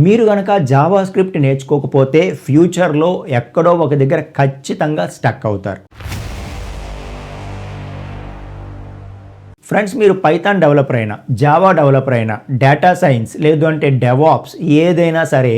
మీరు గనక Java script నేర్చుకోకపోతే ఫ్యూచర్లో ఎక్కడో ఒక దగ్గర ఖచ్చితంగా స్టక్ అవుతారు. ఫ్రెండ్స్, మీరు పైథాన్ డెవలపర్ అయినా, జావా డెవలపర్ అయినా, డేటా సైన్స్ లేదు అంటే డెవాప్స్ ఏదైనా సరే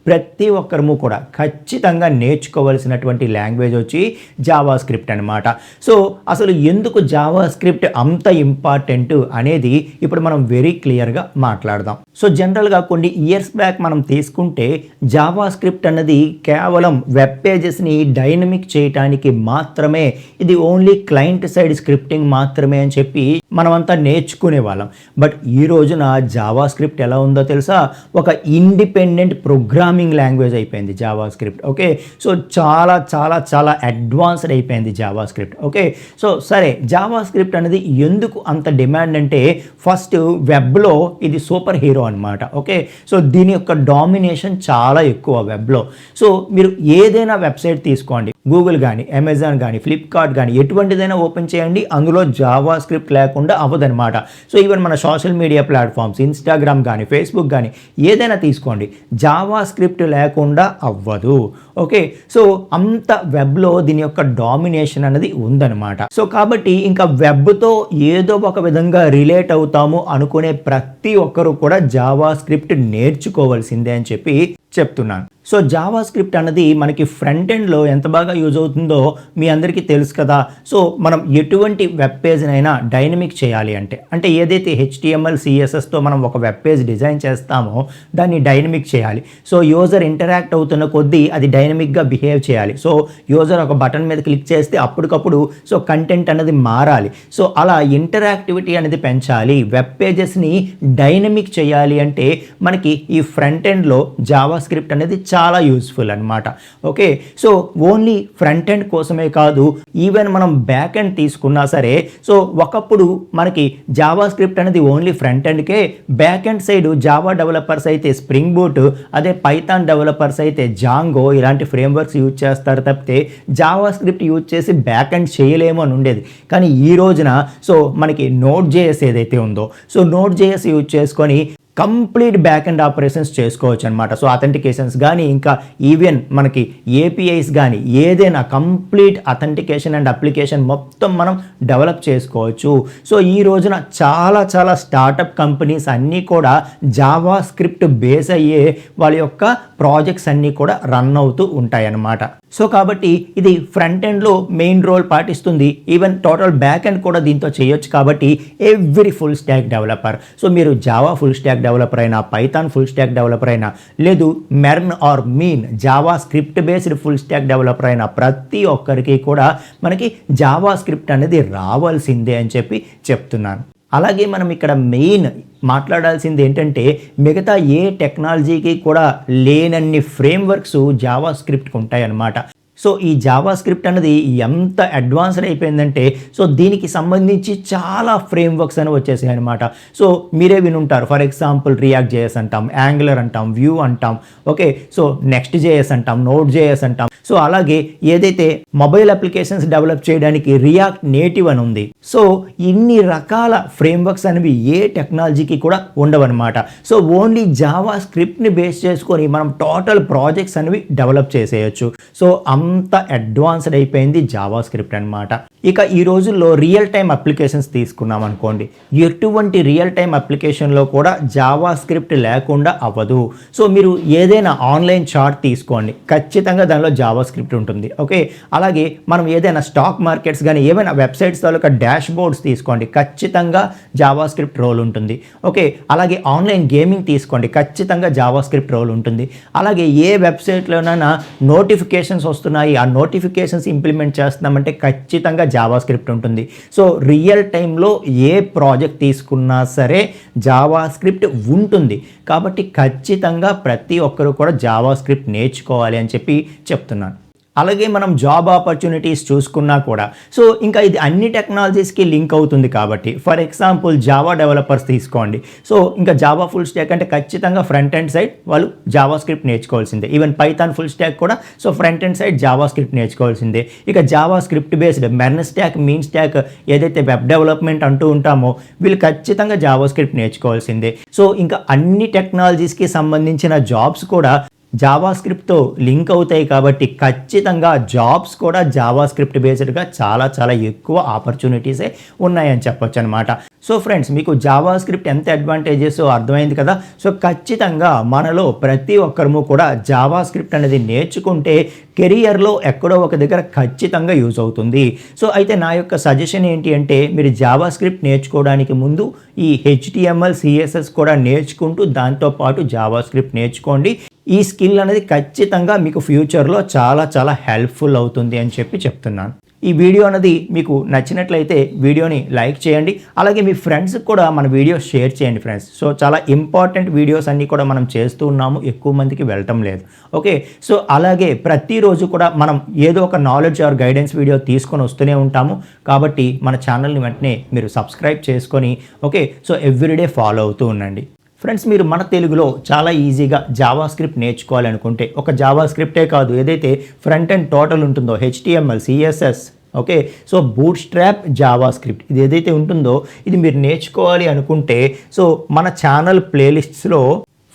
ప్రతి ఒక్కరము కూడా ఖచ్చితంగా నేర్చుకోవాల్సినటువంటి లాంగ్వేజ్ వచ్చి జావా స్క్రిప్ట్ అనమాట. సో అసలు ఎందుకు జావా స్క్రిప్ట్ అంత ఇంపార్టెంట్ అనేది ఇప్పుడు మనం వెరీ క్లియర్గా మాట్లాడదాం. సో జనరల్గా కొన్ని ఇయర్స్ బ్యాక్ మనం తీసుకుంటే జావా స్క్రిప్ట్ అన్నది కేవలం వెబ్ పేజెస్ని డైనమిక్ చేయడానికి మాత్రమే, ఇది ఓన్లీ క్లయింట్ సైడ్ స్క్రిప్టింగ్ మాత్రమే అని చెప్పి మనమంతా నేర్చుకునే వాళ్ళం. బట్ ఈ రోజున జావా స్క్రిప్ట్ ఎలా ఉందో తెలుసా? ఒక ఇండిపెండెంట్ ప్రోగ్రామింగ్ లాంగ్వేజ్ అయిపోయింది జావా స్క్రిప్ట్. ఓకే, సో చాలా చాలా చాలా అడ్వాన్స్డ్ అయిపోయింది జావా స్క్రిప్ట్. ఓకే, సో సరే, జావా స్క్రిప్ట్ అనేది ఎందుకు అంత డిమాండ్ అంటే ఫస్ట్ వెబ్లో ఇది సూపర్ హీరో అనమాట. ఓకే, సో దీని యొక్క డామినేషన్ చాలా ఎక్కువ వెబ్లో. సో మీరు ఏదైనా వెబ్సైట్ తీసుకోండి, గూగుల్ కానీ, అమెజాన్ కానీ, ఫ్లిప్కార్ట్ కానీ, ఎటువంటిదైనా ఓపెన్ చేయండి, అందులో జావా స్క్రిప్ట్ లేకుండా అవ్వదనమాట. సో ఈవెన్ మన సోషల్ మీడియా ప్లాట్ఫామ్స్, ఇన్స్టాగ్రామ్ కానీ, ఫేస్బుక్ కానీ ఏదైనా తీసుకోండి, జావా స్క్రిప్ట్ లేకుండా అవ్వదు. ఓకే, సో అంత వెబ్లో దీని యొక్క డామినేషన్ అనేది ఉందన్నమాట. సో కాబట్టి ఇంకా వెబ్తో ఏదో ఒక విధంగా రిలేట్ అవుతాము అనుకునే ప్రతి ఒక్కరు కూడా జావా స్క్రిప్ట్ నేర్చుకోవాల్సిందే అని చెప్పి చెప్తున్నాను. సో జావా స్క్రిప్ట్ అన్నది మనకి ఫ్రంట్ ఎండ్లో ఎంత బాగా యూజ్ అవుతుందో మీ అందరికీ తెలుసు కదా. సో మనం ఎటువంటి వెబ్ పేజ్నైనా డైనమిక్ చేయాలి అంటే ఏదైతే HTML CSSతో మనం ఒక వెబ్ పేజ్ డిజైన్ చేస్తామో దాన్ని డైనమిక్ చేయాలి. సో యూజర్ ఇంటరాక్ట్ అవుతున్న కొద్దీ అది డైనమిక్గా బిహేవ్ చేయాలి. సో యూజర్ ఒక బటన్ మీద క్లిక్ చేస్తే అప్పటికప్పుడు సో కంటెంట్ అనేది మారాలి. సో అలా ఇంటరాక్టివిటీ అనేది పెంచాలి, వెబ్ పేజెస్ని డైనమిక్ చేయాలి అంటే మనకి ఈ ఫ్రంట్ ఎండ్లో జావా స్క్రిప్ట్ అనేది చాలా యూస్ఫుల్ అనమాట. Okay, so only front end కోసమే కాదు, ఈవెన్ మనం బ్యాక్ ఎండ్ తీసుకున్నా సరే, సో ఒకప్పుడు మనకి జావా స్క్రిప్ట్ అనేది ఓన్లీ ఫ్రంట్ ఎండ్కే, back end side Java developers అయితే స్ప్రింగ్ బూట్, అదే పైథాన్ డెవలపర్స్ అయితే జాంగో ఇలాంటి ఫ్రేమ్వర్క్స్ యూజ్ చేస్తారు తప్పితే జావా స్క్రిప్ట్ యూజ్ చేసి బ్యాక్ ఎండ్ చేయలేము అని ఉండేది. కానీ ఈ రోజున సో మనకి Node.js ఏదైతే ఉందో, సో Node.js యూజ్ చేసుకొని కంప్లీట్ బ్యాక్ ఎండ్ ఆపరేషన్స్ చేసుకోవచ్చు అనమాట. సో అథెంటికేషన్స్ కానీ, ఇంకా ఈవెన్ మనకి APIs కానీ ఏదైనా కంప్లీట్ అథెంటికేషన్ అండ్ అప్లికేషన్ మొత్తం మనం డెవలప్ చేసుకోవచ్చు. సో ఈ రోజున చాలా చాలా స్టార్టప్ కంపెనీస్ అన్నీ కూడా జావా స్క్రిప్ట్ బేస్ అయ్యే వాళ్ళ యొక్క ప్రాజెక్ట్స్ అన్నీ కూడా రన్ అవుతూ ఉంటాయన్నమాట. సో కాబట్టి ఇది ఫ్రంట్ ఎండ్లో మెయిన్ రోల్ పాటిస్తుంది, ఈవెన్ టోటల్ బ్యాక్ ఎండ్ కూడా దీంతో చేయొచ్చు. కాబట్టి every full stack developer, so మీరు జావా ఫుల్ స్టాక్ డెవలపర్ అయినా, పైథాన్ ఫుల్ స్టాక్ డెవలపర్ అయినా, లేదు MERN or MEAN JavaScript based full stack developer అయినా, ప్రతి ఒక్కరికి కూడా మనకి జావా స్క్రిప్ట్ అనేది రావాల్సిందే అని చెప్పి చెప్తున్నాను. అలాగే మనం ఇక్కడ మెయిన్ మాట్లాడాల్సింది ఏంటంటే మిగతా ఏ టెక్నాలజీకి కూడా లేనన్ని ఫ్రేమ్వర్క్స్ జావా స్క్రిప్ట్కి ఉంటాయన్నమాట. సో ఈ జావా స్క్రిప్ట్ అనేది ఎంత అడ్వాన్స్డ్ అయిపోయిందంటే సో దీనికి సంబంధించి చాలా ఫ్రేమ్వర్క్స్ అని వచ్చేసాయి అనమాట. సో మీరే వినుంటారు, ఫర్ ఎగ్జాంపుల్ React.js అంటాం, యాంగులర్ అంటాం, వ్యూ అంటాం, ఓకే, సో Next.js అంటాం, Node.js అంటాం. సో అలాగే ఏదైతే మొబైల్ అప్లికేషన్స్ డెవలప్ చేయడానికి రియాక్ట్ నేటివ్ అని ఉంది. సో ఇన్ని రకాల ఫ్రేమ్వర్క్స్ అనేవి ఏ టెక్నాలజీకి కూడా ఉండవన్నమాట. సో ఓన్లీ జావా స్క్రిప్ట్ని బేస్ చేసుకొని మనం టోటల్ ప్రాజెక్ట్స్ అనేవి డెవలప్ చేసేయచ్చు. సో అంత అడ్వాన్స్డ్ అయిపోయింది జావా స్క్రిప్ట్ అనమాట. ఇక ఈ రోజుల్లో రియల్ టైమ్ అప్లికేషన్స్ తీసుకున్నాం అనుకోండి, ఎటువంటి రియల్ టైమ్ అప్లికేషన్లో కూడా జావా స్క్రిప్ట్ లేకుండా అవ్వదు. సో మీరు ఏదైనా ఆన్లైన్ చార్ట్ తీసుకోండి, ఖచ్చితంగా దానిలో జావా స్క్రిప్ట్ ఉంటుంది. ఓకే, అలాగే మనం ఏదైనా స్టాక్ మార్కెట్స్ కానీ ఏమైనా వెబ్సైట్స్ తాలూకా డాష్ బోర్డ్స్ తీసుకోండి, ఖచ్చితంగా జావా స్క్రిప్ట్ రోల్ ఉంటుంది. ఓకే, అలాగే ఆన్లైన్ గేమింగ్ తీసుకోండి, ఖచ్చితంగా జావా స్క్రిప్ట్ రోల్ ఉంటుంది. అలాగే ఏ వెబ్సైట్లోనైనా నోటిఫికేషన్స్ వస్తున్నాయి, ఆ నోటిఫికేషన్స్ ఇంప్లిమెంట్ చేస్తున్నామంటే ఖచ్చితంగా జావా స్క్రిప్ట్ ఉంటుంది. సో రియల్ టైంలో ఏ ప్రాజెక్ట్ తీసుకున్నా సరే జావా స్క్రిప్ట్ ఉంటుంది. కాబట్టి ఖచ్చితంగా ప్రతి ఒక్కరు కూడా జావా స్క్రిప్ట్ నేర్చుకోవాలి అని చెప్పి చెప్తున్నాను. అలాగే మనం జాబ్ ఆపర్చునిటీస్ చూసుకున్నా కూడా సో ఇంకా ఇది అన్ని టెక్నాలజీస్కి లింక్ అవుతుంది కాబట్టి ఫర్ ఎగ్జాంపుల్ జావా డెవలపర్స్ తీసుకోండి. సో ఇంకా జావా ఫుల్ స్టాక్ అంటే ఖచ్చితంగా ఫ్రంట్ ఎండ్ సైడ్ వాళ్ళు జావా స్క్రిప్ట్ నేర్చుకోవాల్సిందే. ఈవెన్ పైథాన్ ఫుల్ స్టాక్ కూడా so front end side JavaScript నేర్చుకోవాల్సిందే. ఇక JavaScript based MERN stack, MEAN stack ఏదైతే వెబ్ డెవలప్మెంట్ అంటూ ఉంటామో వీళ్ళు ఖచ్చితంగా జావా స్క్రిప్ట్ నేర్చుకోవాల్సిందే. సో ఇంకా అన్ని టెక్నాలజీస్కి సంబంధించిన జాబ్స్ కూడా జావా స్క్రిప్ట్తో లింక్ అవుతాయి కాబట్టి ఖచ్చితంగా జాబ్స్ కూడా జావా స్క్రిప్ట్ బేస్డ్గా చాలా ఎక్కువ ఆపర్చునిటీసే ఉన్నాయని చెప్పొచ్చు అనమాట. సో ఫ్రెండ్స్, మీకు జావా స్క్రిప్ట్ ఎంత అడ్వాంటేజెస్ అర్థమైంది కదా. సో ఖచ్చితంగా మనలో ప్రతి ఒక్కరము కూడా జావా స్క్రిప్ట్ అనేది నేర్చుకుంటే కెరియర్లో ఎక్కడో ఒక దగ్గర ఖచ్చితంగా యూజ్ అవుతుంది. సో అయితే నా యొక్క సజెషన్ ఏంటి అంటే మీరు జావా స్క్రిప్ట్ నేర్చుకోవడానికి ముందు ఈ HTML, CSS కూడా నేర్చుకుంటూ దాంతోపాటు జావా స్క్రిప్ట్ నేర్చుకోండి. ఈ స్కిల్ అనేది ఖచ్చితంగా మీకు ఫ్యూచర్లో చాలా హెల్ప్ఫుల్ అవుతుంది అని చెప్తున్నాను. ఈ వీడియో అనేది మీకు నచ్చినట్లయితే వీడియోని లైక్ చేయండి. అలాగే మీ ఫ్రెండ్స్కి కూడా మన వీడియో షేర్ చేయండి ఫ్రెండ్స్. సో చాలా ఇంపార్టెంట్ వీడియోస్ అన్నీ కూడా మనం చేస్తూ ఉన్నాము, ఎక్కువ మందికి వెళ్ళటం లేదు. ఓకే, సో అలాగే ప్రతిరోజు కూడా మనం ఏదో ఒక నాలెడ్జ్ ఆర్ గైడెన్స్ వీడియో తీసుకొని వస్తూనే ఉంటాము. కాబట్టి మన ఛానల్ని వెంటనే మీరు సబ్స్క్రైబ్ చేసుకొని ఓకే సో ఎవ్రీడే ఫాలో అవుతూ ఉండండి. ఫ్రెండ్స్, మీరు మన తెలుగులో చాలా ఈజీగా జావా స్క్రిప్ట్ నేర్చుకోవాలనుకుంటే ఒక జావా స్క్రిప్టే కాదు, ఏదైతే ఫ్రంట్ అండ్ టోటల్ ఉంటుందో HTML, CSS okay so bootstrap JavaScript ఇది ఏదైతే ఉంటుందో ఇది మీరు నేర్చుకోవాలి అనుకుంటే సో మన ఛానల్ ప్లేలిస్ట్స్లో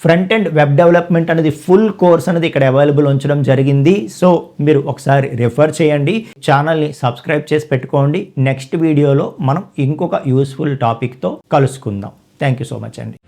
ఫ్రంట్ అండ్ వెబ్ డెవలప్మెంట్ అనేది ఫుల్ కోర్స్ అనేది ఇక్కడ అవైలబుల్ ఉంచడం జరిగింది. సో మీరు ఒకసారి రెఫర్ చేయండి, ఛానల్ని సబ్స్క్రైబ్ చేసి పెట్టుకోండి. నెక్స్ట్ వీడియోలో మనం ఇంకొక యూస్ఫుల్ టాపిక్తో కలుసుకుందాం. థ్యాంక్ యూ సో మచ్ అండి.